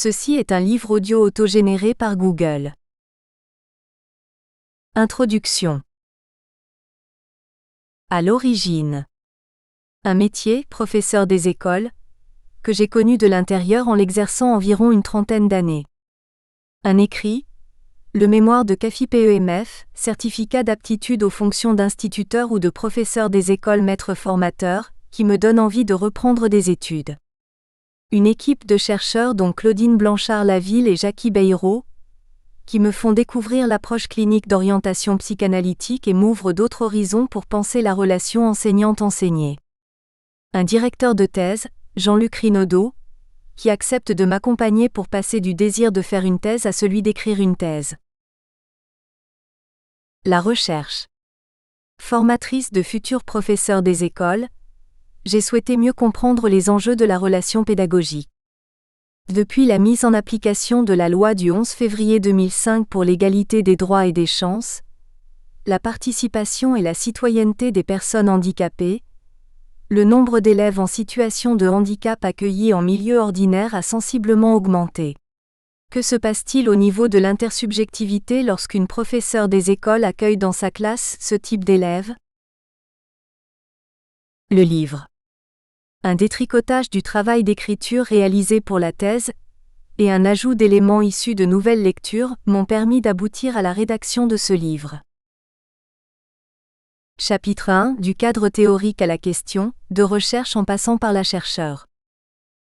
Ceci est un livre audio autogénéré par Google. Introduction. À l'origine. Un métier, professeur des écoles, que j'ai connu de l'intérieur en l'exerçant environ une trentaine d'années. Un écrit, le mémoire de CAFI-PEMF, certificat d'aptitude aux fonctions d'instituteur ou de professeur des écoles maître formateur, qui me donne envie de reprendre des études. Une équipe de chercheurs dont Claudine Blanchard-Laville et Jackie Bayrou, qui me font découvrir l'approche clinique d'orientation psychanalytique et m'ouvrent d'autres horizons pour penser la relation enseignante-enseignée. Un directeur de thèse, Jean-Luc Rinaudot, qui accepte de m'accompagner pour passer du désir de faire une thèse à celui d'écrire une thèse. La recherche. Formatrice de futurs professeurs des écoles, j'ai souhaité mieux comprendre les enjeux de la relation pédagogique. Depuis la mise en application de la loi du 11 février 2005 pour l'égalité des droits et des chances, la participation et la citoyenneté des personnes handicapées, le nombre d'élèves en situation de handicap accueillis en milieu ordinaire a sensiblement augmenté. Que se passe-t-il au niveau de l'intersubjectivité lorsqu'une professeure des écoles accueille dans sa classe ce type d'élèves ? Le livre. Un détricotage du travail d'écriture réalisé pour la thèse, et un ajout d'éléments issus de nouvelles lectures m'ont permis d'aboutir à la rédaction de ce livre. Chapitre 1, du cadre théorique à la question, de recherche en passant par la chercheur.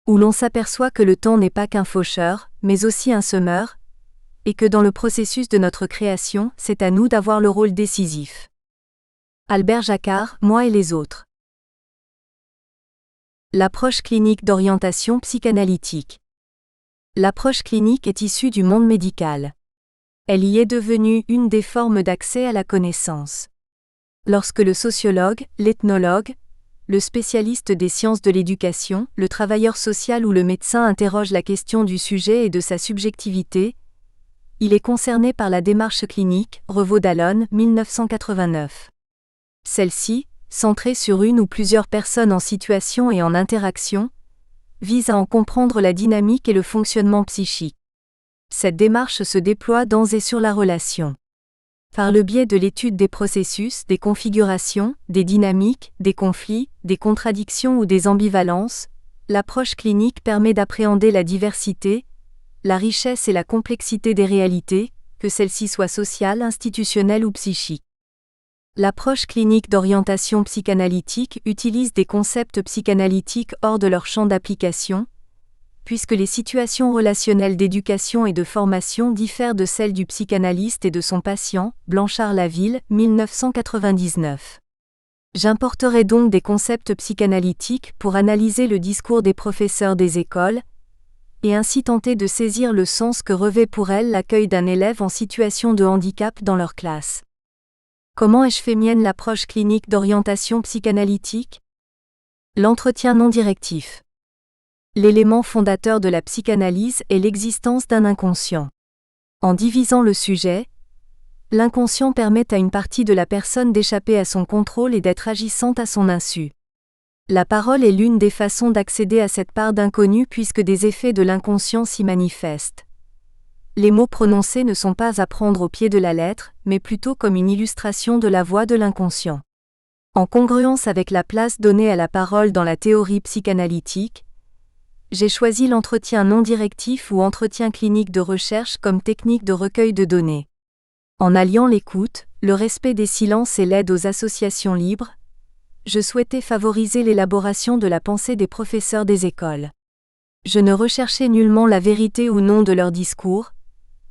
Où l'on s'aperçoit que le temps n'est pas qu'un faucheur, mais aussi un semeur, et que dans le processus de notre création, c'est à nous d'avoir le rôle décisif. Albert Jacquard, Moi et les autres. L'approche clinique d'orientation psychanalytique. L'approche clinique est issue du monde médical. Elle y est devenue une des formes d'accès à la connaissance. Lorsque le sociologue, l'ethnologue, le spécialiste des sciences de l'éducation, le travailleur social ou le médecin interroge la question du sujet et de sa subjectivité, il est concerné par la démarche clinique, Revaud-Dallon, 1989. Celle-ci, centrée sur une ou plusieurs personnes en situation et en interaction, vise à en comprendre la dynamique et le fonctionnement psychique. Cette démarche se déploie dans et sur la relation. Par le biais de l'étude des processus, des configurations, des dynamiques, des conflits, des contradictions ou des ambivalences, l'approche clinique permet d'appréhender la diversité, la richesse et la complexité des réalités, que celles-ci soient sociales, institutionnelles ou psychiques. L'approche clinique d'orientation psychanalytique utilise des concepts psychanalytiques hors de leur champ d'application, puisque les situations relationnelles d'éducation et de formation diffèrent de celles du psychanalyste et de son patient, Blanchard-Laville, 1999. J'importerai donc des concepts psychanalytiques pour analyser le discours des professeurs des écoles, et ainsi tenter de saisir le sens que revêt pour elles l'accueil d'un élève en situation de handicap dans leur classe. Comment ai-je fait mienne l'approche clinique d'orientation psychanalytique ? L'entretien non directif. L'élément fondateur de la psychanalyse est l'existence d'un inconscient. En divisant le sujet, l'inconscient permet à une partie de la personne d'échapper à son contrôle et d'être agissante à son insu. La parole est l'une des façons d'accéder à cette part d'inconnu puisque des effets de l'inconscient s'y manifestent. Les mots prononcés ne sont pas à prendre au pied de la lettre, mais plutôt comme une illustration de la voix de l'inconscient. En congruence avec la place donnée à la parole dans la théorie psychanalytique, j'ai choisi l'entretien non directif ou entretien clinique de recherche comme technique de recueil de données. En alliant l'écoute, le respect des silences et l'aide aux associations libres, je souhaitais favoriser l'élaboration de la pensée des professeurs des écoles. Je ne recherchais nullement la vérité ou non de leur discours,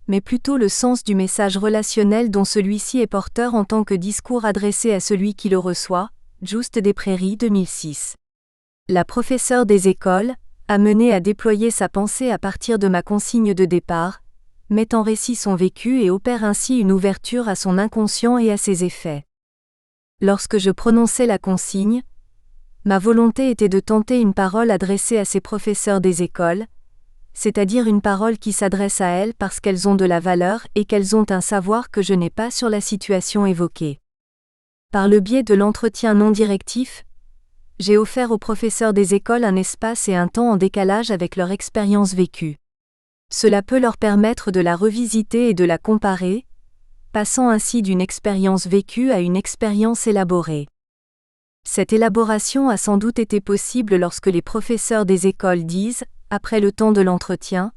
mais plutôt le sens du message relationnel dont celui-ci est porteur en tant que discours adressé à celui qui le reçoit, Juste des Prairies 2006. La professeure des écoles, amenée à déployer sa pensée à partir de ma consigne de départ, met en récit son vécu et opère ainsi une ouverture à son inconscient et à ses effets. Lorsque je prononçais la consigne, ma volonté était de tenter une parole adressée à ces professeurs des écoles, c'est-à-dire une parole qui s'adresse à elles parce qu'elles ont de la valeur et qu'elles ont un savoir que je n'ai pas sur la situation évoquée. Par le biais de l'entretien non directif, j'ai offert aux professeurs des écoles un espace et un temps en décalage avec leur expérience vécue. Cela peut leur permettre de la revisiter et de la comparer, passant ainsi d'une expérience vécue à une expérience élaborée. Cette élaboration a sans doute été possible lorsque les professeurs des écoles disent, après le temps de l'entretien,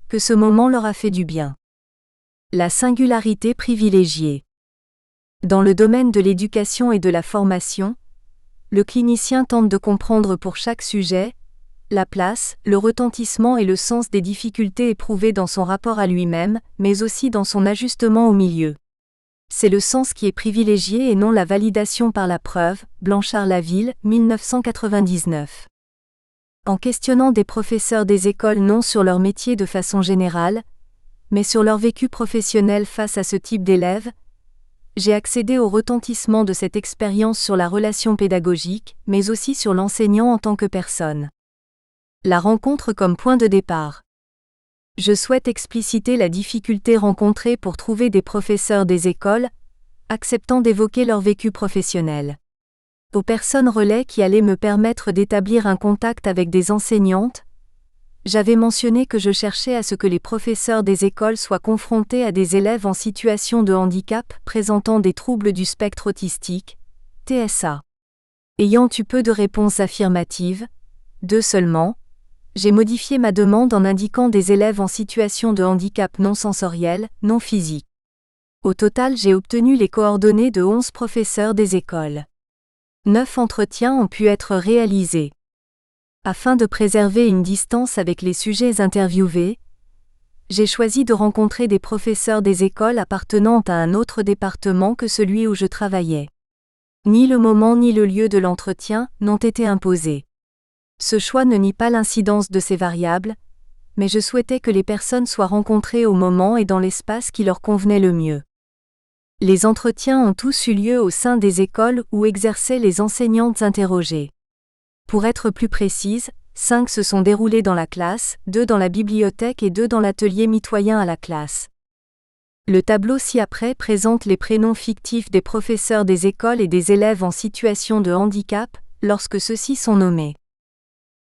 que ce moment leur a fait du bien. La singularité privilégiée. Dans le domaine de l'éducation et de la formation, le clinicien tente de comprendre pour chaque sujet la place, le retentissement et le sens des difficultés éprouvées dans son rapport à lui-même, mais aussi dans son ajustement au milieu. C'est le sens qui est privilégié et non la validation par la preuve. Blanchard-Laville, 1999. En questionnant des professeurs des écoles non sur leur métier de façon générale, mais sur leur vécu professionnel face à ce type d'élèves, j'ai accédé au retentissement de cette expérience sur la relation pédagogique, mais aussi sur l'enseignant en tant que personne. La rencontre comme point de départ. Je souhaite expliciter la difficulté rencontrée pour trouver des professeurs des écoles, acceptant d'évoquer leur vécu professionnel. Aux personnes relais qui allaient me permettre d'établir un contact avec des enseignantes, j'avais mentionné que je cherchais à ce que les professeurs des écoles soient confrontés à des élèves en situation de handicap présentant des troubles du spectre autistique, TSA. Ayant eu peu de réponses affirmatives, 2 seulement, j'ai modifié ma demande en indiquant des élèves en situation de handicap non sensoriel, non physique. Au total, j'ai obtenu les coordonnées de 11 professeurs des écoles. 9 entretiens ont pu être réalisés. Afin de préserver une distance avec les sujets interviewés, j'ai choisi de rencontrer des professeurs des écoles appartenant à un autre département que celui où je travaillais. Ni le moment ni le lieu de l'entretien n'ont été imposés. Ce choix ne nie pas l'incidence de ces variables, mais je souhaitais que les personnes soient rencontrées au moment et dans l'espace qui leur convenait le mieux. Les entretiens ont tous eu lieu au sein des écoles où exerçaient les enseignantes interrogées. Pour être plus précise, 5 se sont déroulés dans la classe, 2 dans la bibliothèque et 2 dans l'atelier mitoyen à la classe. Le tableau ci-après présente les prénoms fictifs des professeurs des écoles et des élèves en situation de handicap, lorsque ceux-ci sont nommés.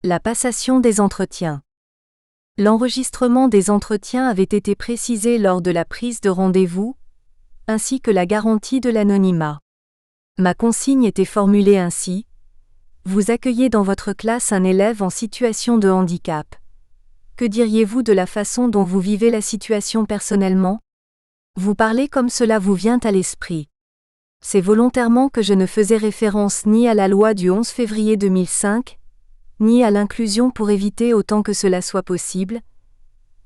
La passation des entretiens. L'enregistrement des entretiens avait été précisé lors de la prise de rendez-vous, ainsi que la garantie de l'anonymat. Ma consigne était formulée ainsi. Vous accueillez dans votre classe un élève en situation de handicap. Que diriez-vous de la façon dont vous vivez la situation personnellement ? Vous parlez comme cela vous vient à l'esprit. C'est volontairement que je ne faisais référence ni à la loi du 11 février 2005, ni à l'inclusion pour éviter autant que cela soit possible,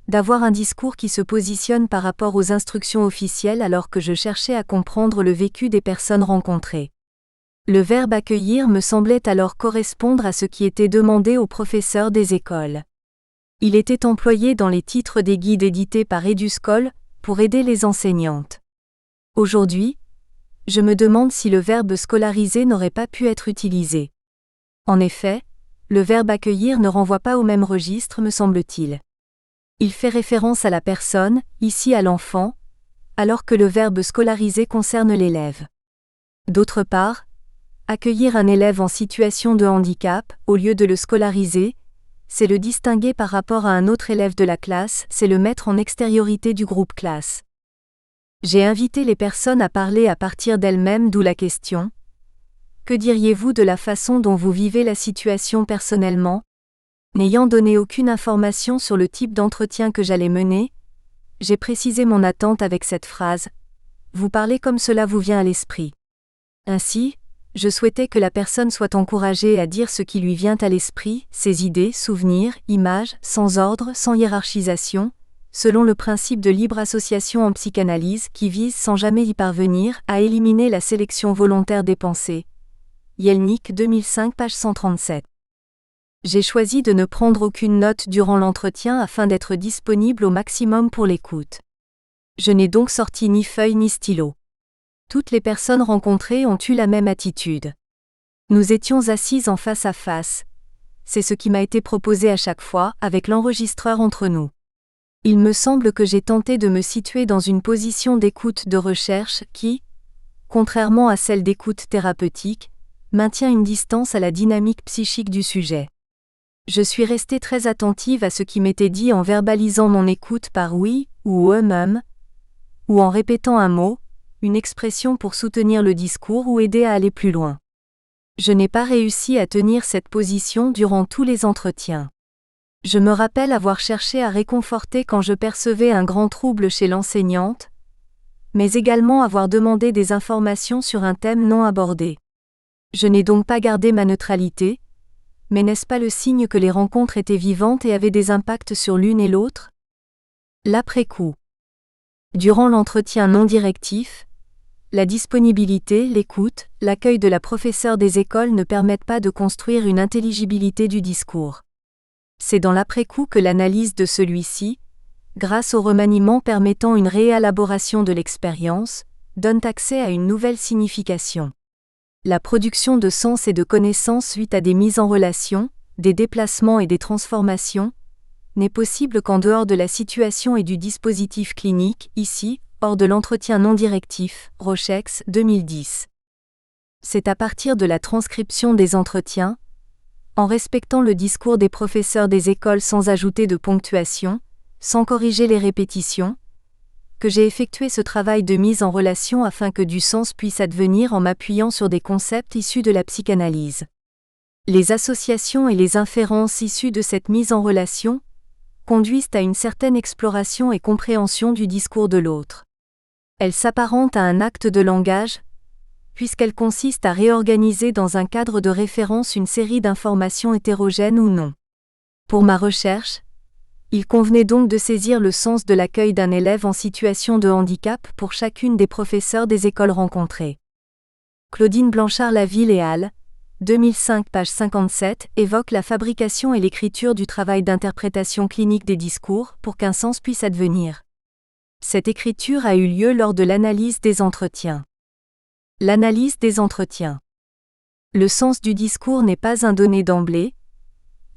d'avoir un discours qui se positionne par rapport aux instructions officielles alors que je cherchais à comprendre le vécu des personnes rencontrées. Le verbe accueillir me semblait alors correspondre à ce qui était demandé aux professeurs des écoles. Il était employé dans les titres des guides édités par Eduscol pour aider les enseignantes. Aujourd'hui, je me demande si le verbe scolariser n'aurait pas pu être utilisé. En effet, le verbe accueillir ne renvoie pas au même registre, me semble-t-il. Il fait référence à la personne, ici à l'enfant, alors que le verbe scolariser concerne l'élève. D'autre part, accueillir un élève en situation de handicap, au lieu de le scolariser, c'est le distinguer par rapport à un autre élève de la classe, c'est le mettre en extériorité du groupe classe. J'ai invité les personnes à parler à partir d'elles-mêmes, d'où la question. Que diriez-vous de la façon dont vous vivez la situation personnellement ? N'ayant donné aucune information sur le type d'entretien que j'allais mener, j'ai précisé mon attente avec cette phrase « Vous parlez comme cela vous vient à l'esprit ». Ainsi, je souhaitais que la personne soit encouragée à dire ce qui lui vient à l'esprit, ses idées, souvenirs, images, sans ordre, sans hiérarchisation, selon le principe de libre association en psychanalyse qui vise sans jamais y parvenir à éliminer la sélection volontaire des pensées. Yelnik 2005 page 137. J'ai choisi de ne prendre aucune note durant l'entretien afin d'être disponible au maximum pour l'écoute. Je n'ai donc sorti ni feuille ni stylo. Toutes les personnes rencontrées ont eu la même attitude. Nous étions assises en face à face. C'est ce qui m'a été proposé à chaque fois, avec l'enregistreur entre nous. Il me semble que j'ai tenté de me situer dans une position d'écoute de recherche qui, contrairement à celle d'écoute thérapeutique, maintient une distance à la dynamique psychique du sujet. Je suis restée très attentive à ce qui m'était dit en verbalisant mon écoute par oui ou ou en répétant un mot, une expression pour soutenir le discours ou aider à aller plus loin. Je n'ai pas réussi à tenir cette position durant tous les entretiens. Je me rappelle avoir cherché à réconforter quand je percevais un grand trouble chez l'enseignante, mais également avoir demandé des informations sur un thème non abordé. Je n'ai donc pas gardé ma neutralité, mais n'est-ce pas le signe que les rencontres étaient vivantes et avaient des impacts sur l'une et l'autre? L'après-coup. Durant l'entretien non directif, la disponibilité, l'écoute, l'accueil de la professeure des écoles ne permettent pas de construire une intelligibilité du discours. C'est dans l'après-coup que l'analyse de celui-ci, grâce au remaniement permettant une réélaboration de l'expérience, donne accès à une nouvelle signification. La production de sens et de connaissances suite à des mises en relation, des déplacements et des transformations, n'est possible qu'en dehors de la situation et du dispositif clinique, ici, hors de l'entretien non directif, Rochex, 2010. C'est à partir de la transcription des entretiens, en respectant le discours des professeurs des écoles sans ajouter de ponctuation, sans corriger les répétitions, que j'ai effectué ce travail de mise en relation afin que du sens puisse advenir en m'appuyant sur des concepts issus de la psychanalyse. Les associations et les inférences issues de cette mise en relation conduisent à une certaine exploration et compréhension du discours de l'autre. Elles s'apparentent à un acte de langage, puisqu'elles consistent à réorganiser dans un cadre de référence une série d'informations hétérogènes ou non. Pour ma recherche, il convenait donc de saisir le sens de l'accueil d'un élève en situation de handicap pour chacune des professeurs des écoles rencontrées. Claudine Blanchard-Laville et al., 2005 page 57, évoque la fabrication et l'écriture du travail d'interprétation clinique des discours pour qu'un sens puisse advenir. Cette écriture a eu lieu lors de l'analyse des entretiens. L'analyse des entretiens. Le sens du discours n'est pas un donné d'emblée,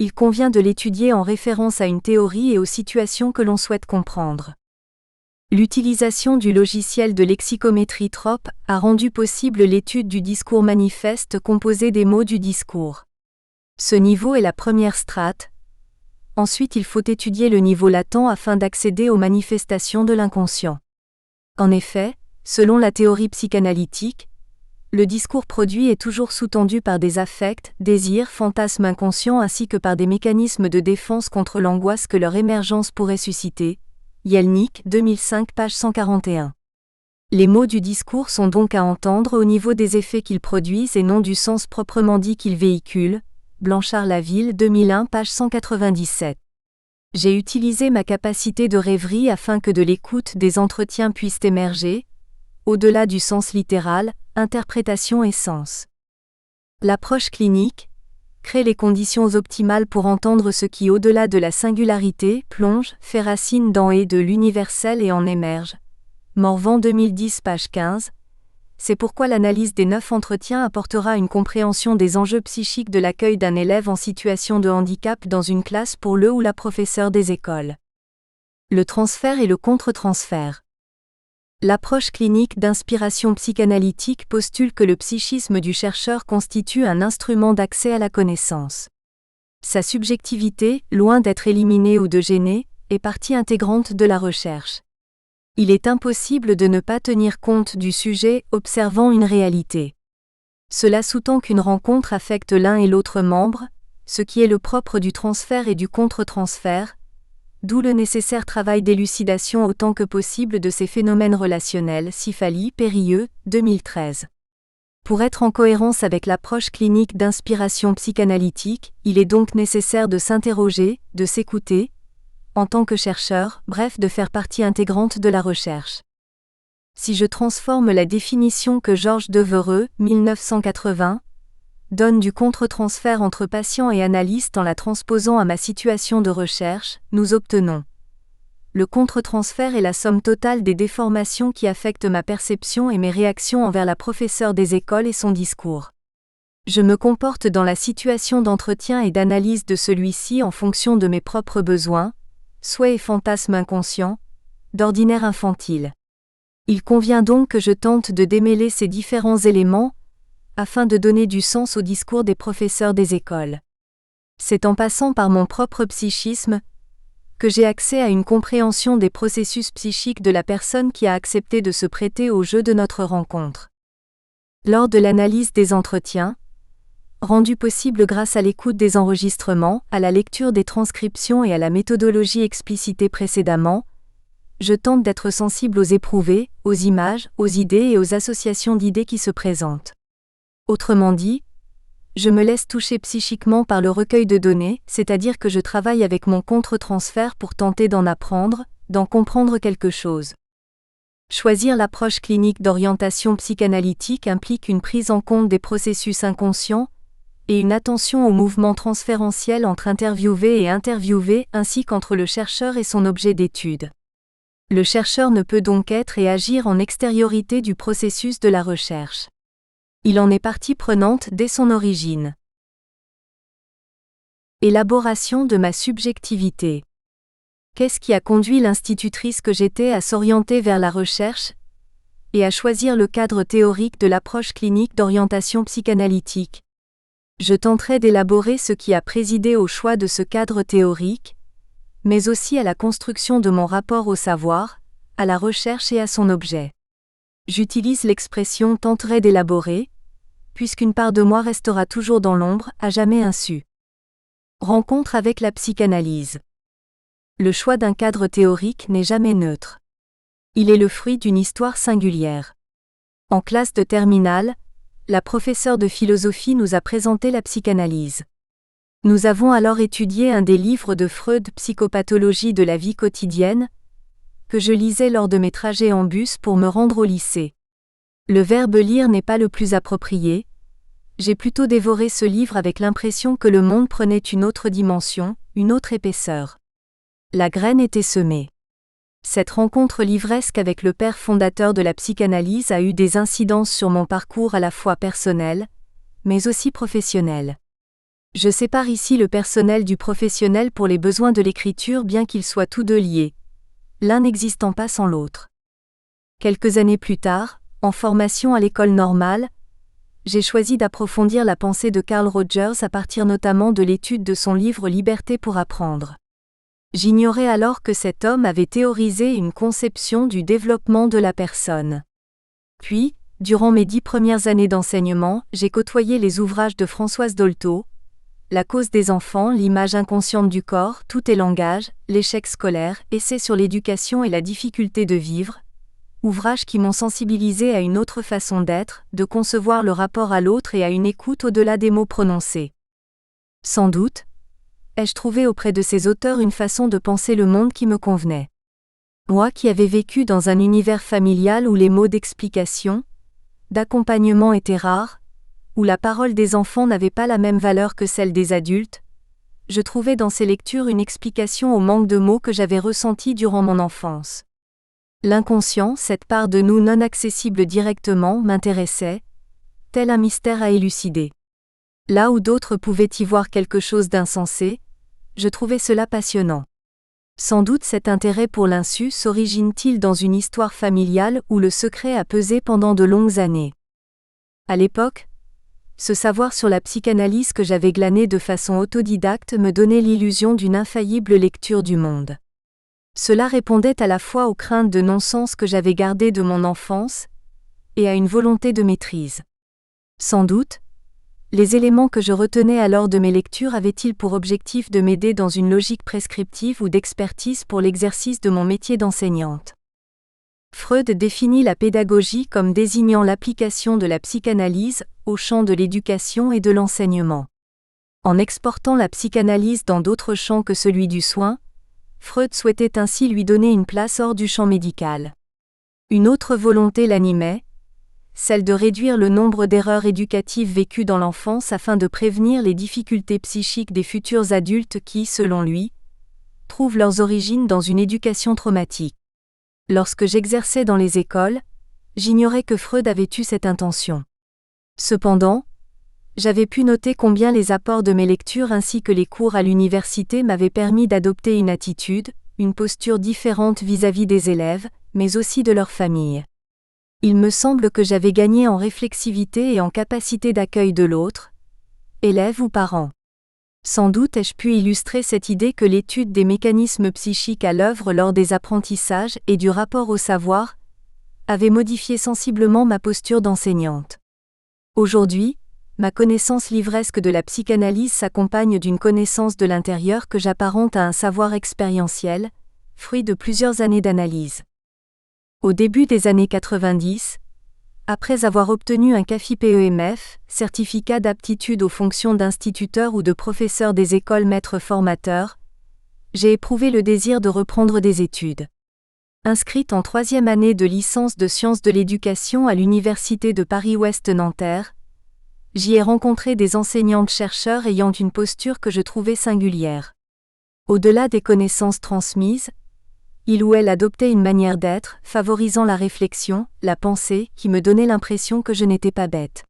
il convient de l'étudier en référence à une théorie et aux situations que l'on souhaite comprendre. L'utilisation du logiciel de lexicométrie TROP a rendu possible l'étude du discours manifeste composé des mots du discours. Ce niveau est la première strate. Ensuite, il faut étudier le niveau latent afin d'accéder aux manifestations de l'inconscient. En effet, selon la théorie psychanalytique, le discours produit est toujours sous-tendu par des affects, désirs, fantasmes inconscients ainsi que par des mécanismes de défense contre l'angoisse que leur émergence pourrait susciter. Yelnik, 2005 page 141. Les mots du discours sont donc à entendre au niveau des effets qu'ils produisent et non du sens proprement dit qu'ils véhiculent. Blanchard-Laville, 2001 page 197. J'ai utilisé ma capacité de rêverie afin que de l'écoute des entretiens puissent émerger, au-delà du sens littéral, interprétation et sens. L'approche clinique crée les conditions optimales pour entendre ce qui, au-delà de la singularité, plonge, fait racine dans et de l'universel et en émerge. Morvan 2010 page 15. C'est pourquoi l'analyse des 9 entretiens apportera une compréhension des enjeux psychiques de l'accueil d'un élève en situation de handicap dans une classe pour le ou la professeure des écoles. Le transfert et le contre-transfert. L'approche clinique d'inspiration psychanalytique postule que le psychisme du chercheur constitue un instrument d'accès à la connaissance. Sa subjectivité, loin d'être éliminée ou de gêner, est partie intégrante de la recherche. Il est impossible de ne pas tenir compte du sujet observant une réalité. Cela sous-tend qu'une rencontre affecte l'un et l'autre membre, ce qui est le propre du transfert et du contre-transfert, d'où le nécessaire travail d'élucidation autant que possible de ces phénomènes relationnels. Sifali, Périlleux, 2013. Pour être en cohérence avec l'approche clinique d'inspiration psychanalytique, il est donc nécessaire de s'interroger, de s'écouter, en tant que chercheur, bref de faire partie intégrante de la recherche. Si je transforme la définition que Georges Devereux, 1980, donne du contre-transfert entre patient et analyste en la transposant à ma situation de recherche, nous obtenons. Le contre-transfert est la somme totale des déformations qui affectent ma perception et mes réactions envers la professeure des écoles et son discours. Je me comporte dans la situation d'entretien et d'analyse de celui-ci en fonction de mes propres besoins, souhaits et fantasmes inconscients, d'ordinaire infantiles. Il convient donc que je tente de démêler ces différents éléments, afin de donner du sens au discours des professeurs des écoles. C'est en passant par mon propre psychisme que j'ai accès à une compréhension des processus psychiques de la personne qui a accepté de se prêter au jeu de notre rencontre. Lors de l'analyse des entretiens, rendue possible grâce à l'écoute des enregistrements, à la lecture des transcriptions et à la méthodologie explicitée précédemment, je tente d'être sensible aux éprouvés, aux images, aux idées et aux associations d'idées qui se présentent. Autrement dit, je me laisse toucher psychiquement par le recueil de données, c'est-à-dire que je travaille avec mon contre-transfert pour tenter d'en apprendre, d'en comprendre quelque chose. Choisir l'approche clinique d'orientation psychanalytique implique une prise en compte des processus inconscients et une attention au mouvement transférentiel entre interviewé et interviewé ainsi qu'entre le chercheur et son objet d'étude. Le chercheur ne peut donc être et agir en extériorité du processus de la recherche. Il en est partie prenante dès son origine. Élaboration de ma subjectivité. Qu'est-ce qui a conduit l'institutrice que j'étais à s'orienter vers la recherche et à choisir le cadre théorique de l'approche clinique d'orientation psychanalytique? Je tenterai d'élaborer ce qui a présidé au choix de ce cadre théorique, mais aussi à la construction de mon rapport au savoir, à la recherche et à son objet. J'utilise l'expression « tenterai d'élaborer », puisqu'une part de moi restera toujours dans l'ombre, à jamais insu. Rencontre avec la psychanalyse. Le choix d'un cadre théorique n'est jamais neutre. Il est le fruit d'une histoire singulière. En classe de terminale, la professeure de philosophie nous a présenté la psychanalyse. Nous avons alors étudié un des livres de Freud, Psychopathologie de la vie quotidienne, que je lisais lors de mes trajets en bus pour me rendre au lycée. Le verbe lire n'est pas le plus approprié. J'ai plutôt dévoré ce livre avec l'impression que le monde prenait une autre dimension, une autre épaisseur. La graine était semée. Cette rencontre livresque avec le père fondateur de la psychanalyse a eu des incidences sur mon parcours à la fois personnel, mais aussi professionnel. Je sépare ici le personnel du professionnel pour les besoins de l'écriture bien qu'ils soient tous deux liés, l'un n'existant pas sans l'autre. Quelques années plus tard, en formation à l'école normale, j'ai choisi d'approfondir la pensée de Carl Rogers à partir notamment de l'étude de son livre Liberté pour apprendre. J'ignorais alors que cet homme avait théorisé une conception du développement de la personne. Puis, durant mes 10 premières années d'enseignement, j'ai côtoyé les ouvrages de Françoise Dolto, La cause des enfants, l'image inconsciente du corps, Tout est langage, l'échec scolaire, Essai sur l'éducation et la difficulté de vivre, ouvrages qui m'ont sensibilisé à une autre façon d'être, de concevoir le rapport à l'autre et à une écoute au-delà des mots prononcés. Sans doute, ai-je trouvé auprès de ces auteurs une façon de penser le monde qui me convenait. Moi qui avais vécu dans un univers familial où les mots d'explication, d'accompagnement étaient rares, où la parole des enfants n'avait pas la même valeur que celle des adultes, je trouvais dans ces lectures une explication au manque de mots que j'avais ressenti durant mon enfance. L'inconscient, cette part de nous non accessible directement, m'intéressait, tel un mystère à élucider. Là où d'autres pouvaient y voir quelque chose d'insensé, je trouvais cela passionnant. Sans doute cet intérêt pour l'insu s'origine-t-il dans une histoire familiale où le secret a pesé pendant de longues années. À l'époque, ce savoir sur la psychanalyse que j'avais glané de façon autodidacte me donnait l'illusion d'une infaillible lecture du monde. Cela répondait à la fois aux craintes de non-sens que j'avais gardées de mon enfance et à une volonté de maîtrise. Sans doute, les éléments que je retenais alors de mes lectures avaient-ils pour objectif de m'aider dans une logique prescriptive ou d'expertise pour l'exercice de mon métier d'enseignante. Freud définit la pédagogie comme désignant l'application de la psychanalyse au champ de l'éducation et de l'enseignement. En exportant la psychanalyse dans d'autres champs que celui du soin, Freud souhaitait ainsi lui donner une place hors du champ médical. Une autre volonté l'animait, celle de réduire le nombre d'erreurs éducatives vécues dans l'enfance afin de prévenir les difficultés psychiques des futurs adultes qui, selon lui, trouvent leurs origines dans une éducation traumatique. Lorsque j'exerçais dans les écoles, j'ignorais que Freud avait eu cette intention. Cependant, j'avais pu noter combien les apports de mes lectures ainsi que les cours à l'université m'avaient permis d'adopter une attitude, une posture différente vis-à-vis des élèves, mais aussi de leurs familles. Il me semble que j'avais gagné en réflexivité et en capacité d'accueil de l'autre, élève ou parent. Sans doute ai-je pu illustrer cette idée que l'étude des mécanismes psychiques à l'œuvre lors des apprentissages et du rapport au savoir avait modifié sensiblement ma posture d'enseignante. Aujourd'hui, ma connaissance livresque de la psychanalyse s'accompagne d'une connaissance de l'intérieur que j'apparente à un savoir expérientiel, fruit de plusieurs années d'analyse. Au début des années 90, après avoir obtenu un CAFI-PEMF, certificat d'aptitude aux fonctions d'instituteur ou de professeur des écoles maîtres formateurs, j'ai éprouvé le désir de reprendre des études. Inscrite en 3e année de licence de sciences de l'éducation à l'Université de Paris-Ouest Nanterre, j'y ai rencontré des enseignantes-chercheurs ayant une posture que je trouvais singulière. Au-delà des connaissances transmises, il ou elle adoptait une manière d'être, favorisant la réflexion, la pensée, qui me donnait l'impression que je n'étais pas bête.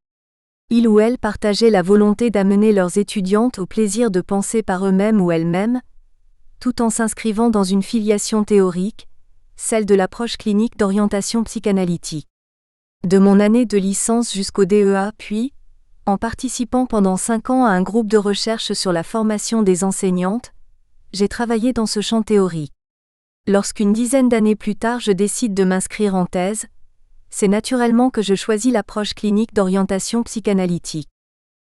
Il ou elle partageait la volonté d'amener leurs étudiantes au plaisir de penser par eux-mêmes ou elles-mêmes, tout en s'inscrivant dans une filiation théorique, celle de l'approche clinique d'orientation psychanalytique. De mon année de licence jusqu'au DEA puis, en participant pendant 5 ans à un groupe de recherche sur la formation des enseignantes, j'ai travaillé dans ce champ théorique. Lorsqu'une dizaine d'années plus tard je décide de m'inscrire en thèse, c'est naturellement que je choisis l'approche clinique d'orientation psychanalytique.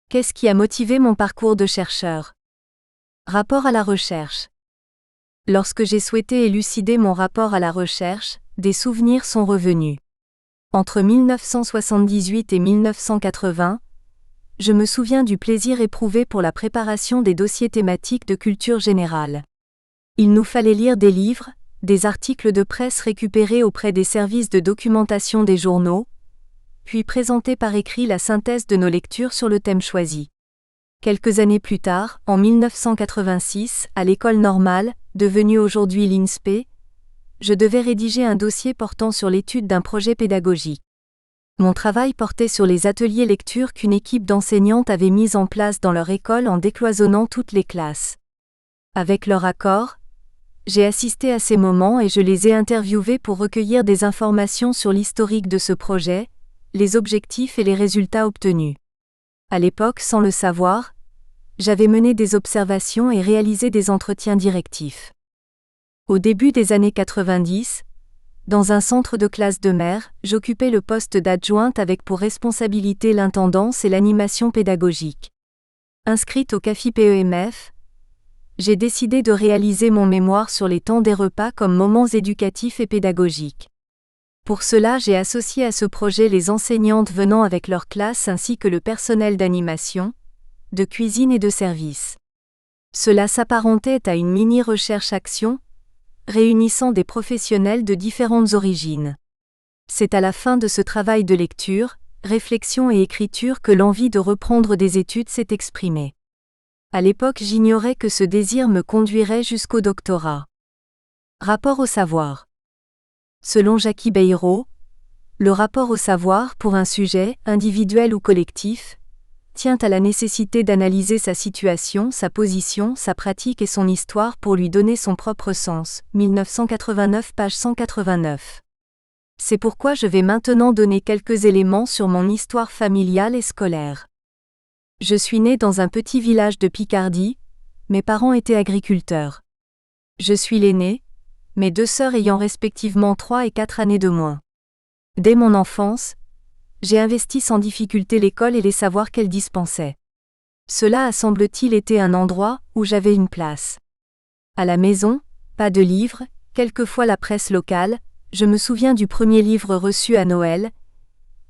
Qu'est-ce qui a motivé mon parcours de chercheur ? Rapport à la recherche. Lorsque j'ai souhaité élucider mon rapport à la recherche, des souvenirs sont revenus. Entre 1978 et 1980, je me souviens du plaisir éprouvé pour la préparation des dossiers thématiques de culture générale. Il nous fallait lire des livres, des articles de presse récupérés auprès des services de documentation des journaux, puis présenter par écrit la synthèse de nos lectures sur le thème choisi. Quelques années plus tard, en 1986, à l'école normale, devenue aujourd'hui l'INSPE, je devais rédiger un dossier portant sur l'étude d'un projet pédagogique. Mon travail portait sur les ateliers lecture qu'une équipe d'enseignantes avait mis en place dans leur école en décloisonnant toutes les classes. Avec leur accord, j'ai assisté à ces moments et je les ai interviewés pour recueillir des informations sur l'historique de ce projet, les objectifs et les résultats obtenus. À l'époque, sans le savoir, j'avais mené des observations et réalisé des entretiens directifs. Au début des années 90, dans un centre de classe de mer, j'occupais le poste d'adjointe avec pour responsabilité l'intendance et l'animation pédagogique. Inscrite au CAFI-PEMF, j'ai décidé de réaliser mon mémoire sur les temps des repas comme moments éducatifs et pédagogiques. Pour cela, j'ai associé à ce projet les enseignantes venant avec leur classe ainsi que le personnel d'animation, de cuisine et de service. Cela s'apparentait à une mini-recherche-action, réunissant des professionnels de différentes origines. C'est à la fin de ce travail de lecture, réflexion et écriture que l'envie de reprendre des études s'est exprimée. À l'époque, j'ignorais que ce désir me conduirait jusqu'au doctorat. Rapport au savoir. Selon Jackie Beiro, le rapport au savoir pour un sujet, individuel ou collectif, tient à la nécessité d'analyser sa situation, sa position, sa pratique et son histoire pour lui donner son propre sens. 1989, page 189. C'est pourquoi je vais maintenant donner quelques éléments sur mon histoire familiale et scolaire. Je suis né dans un petit village de Picardie, mes parents étaient agriculteurs. Je suis l'aîné, mes 2 sœurs ayant respectivement 3 et 4 années de moins. Dès mon enfance, j'ai investi sans difficulté l'école et les savoirs qu'elle dispensait. Cela a semble-t-il été un endroit où j'avais une place. À la maison, pas de livres, quelquefois la presse locale, je me souviens du premier livre reçu à Noël.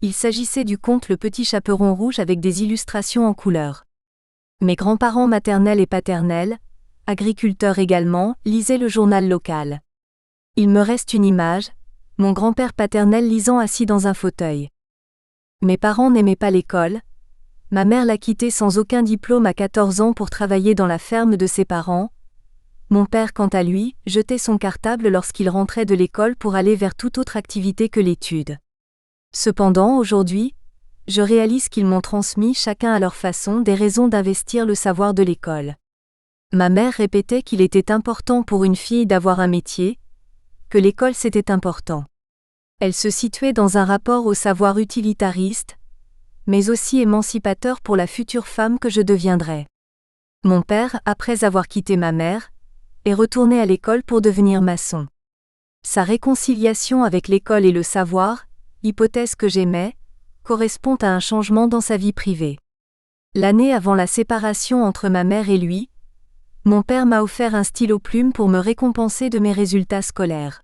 Il s'agissait du conte Le Petit Chaperon Rouge avec des illustrations en couleurs. Mes grands-parents maternels et paternels, agriculteurs également, lisaient le journal local. Il me reste une image, mon grand-père paternel lisant assis dans un fauteuil. Mes parents n'aimaient pas l'école. Ma mère l'a quitté sans aucun diplôme à 14 ans pour travailler dans la ferme de ses parents. Mon père, quant à lui, jetait son cartable lorsqu'il rentrait de l'école pour aller vers toute autre activité que l'étude. Cependant, aujourd'hui, je réalise qu'ils m'ont transmis chacun à leur façon des raisons d'investir le savoir de l'école. Ma mère répétait qu'il était important pour une fille d'avoir un métier, que l'école c'était important. Elle se situait dans un rapport au savoir utilitariste, mais aussi émancipateur pour la future femme que je deviendrais. Mon père, après avoir quitté ma mère, est retourné à l'école pour devenir maçon. Sa réconciliation avec l'école et le savoir, hypothèse que j'aimais, correspond à un changement dans sa vie privée. L'année avant la séparation entre ma mère et lui, mon père m'a offert un stylo-plume pour me récompenser de mes résultats scolaires.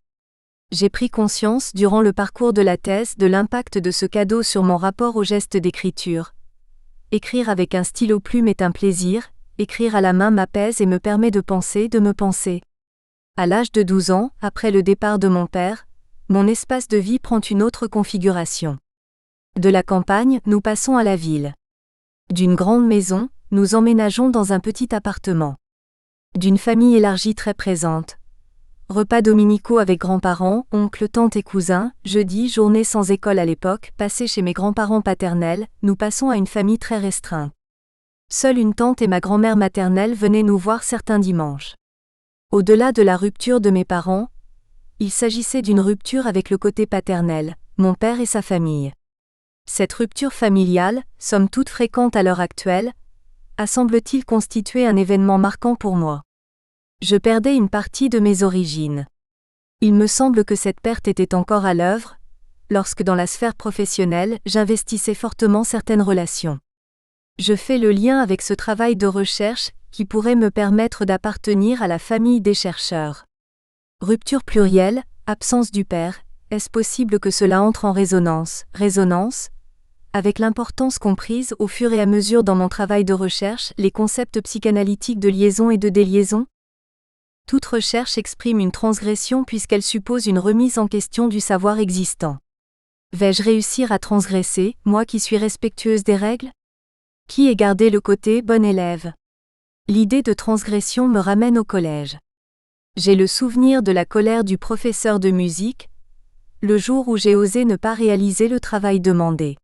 J'ai pris conscience durant le parcours de la thèse de l'impact de ce cadeau sur mon rapport au geste d'écriture. Écrire avec un stylo-plume est un plaisir, écrire à la main m'apaise et me permet de me penser. À l'âge de 12 ans, après le départ de mon père, mon espace de vie prend une autre configuration. De la campagne, nous passons à la ville. D'une grande maison, nous emménageons dans un petit appartement. D'une famille élargie très présente. Repas dominicaux avec grands-parents, oncles, tantes et cousins, jeudi, journée sans école à l'époque, passée chez mes grands-parents paternels, nous passons à une famille très restreinte. Seule une tante et ma grand-mère maternelle venaient nous voir certains dimanches. Au-delà de la rupture de mes parents, il s'agissait d'une rupture avec le côté paternel, mon père et sa famille. Cette rupture familiale, somme toute fréquente à l'heure actuelle, a semble-t-il constitué un événement marquant pour moi. Je perdais une partie de mes origines. Il me semble que cette perte était encore à l'œuvre, lorsque dans la sphère professionnelle, j'investissais fortement certaines relations. Je fais le lien avec ce travail de recherche qui pourrait me permettre d'appartenir à la famille des chercheurs. Rupture plurielle, absence du père, est-ce possible que cela entre en résonance, avec l'importance comprise au fur et à mesure dans mon travail de recherche, les concepts psychanalytiques de liaison et de déliaison? Toute recherche exprime une transgression puisqu'elle suppose une remise en question du savoir existant. Vais-je réussir à transgresser, moi qui suis respectueuse des règles? Qui ait gardé le côté bon élève? L'idée de transgression me ramène au collège. J'ai le souvenir de la colère du professeur de musique, le jour où j'ai osé ne pas réaliser le travail demandé.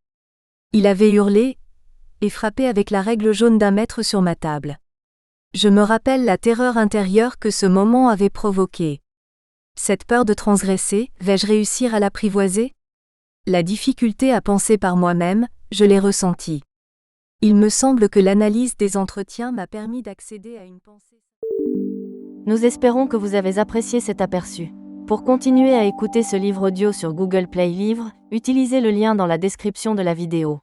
Il avait hurlé et frappé avec la règle jaune d'1 mètre sur ma table. Je me rappelle la terreur intérieure que ce moment avait provoquée. Cette peur de transgresser, vais-je réussir à l'apprivoiser? La difficulté à penser par moi-même, je l'ai ressentie. Il me semble que l'analyse des entretiens m'a permis d'accéder à une pensée. Nous espérons que vous avez apprécié cet aperçu. Pour continuer à écouter ce livre audio sur Google Play Livres, utilisez le lien dans la description de la vidéo.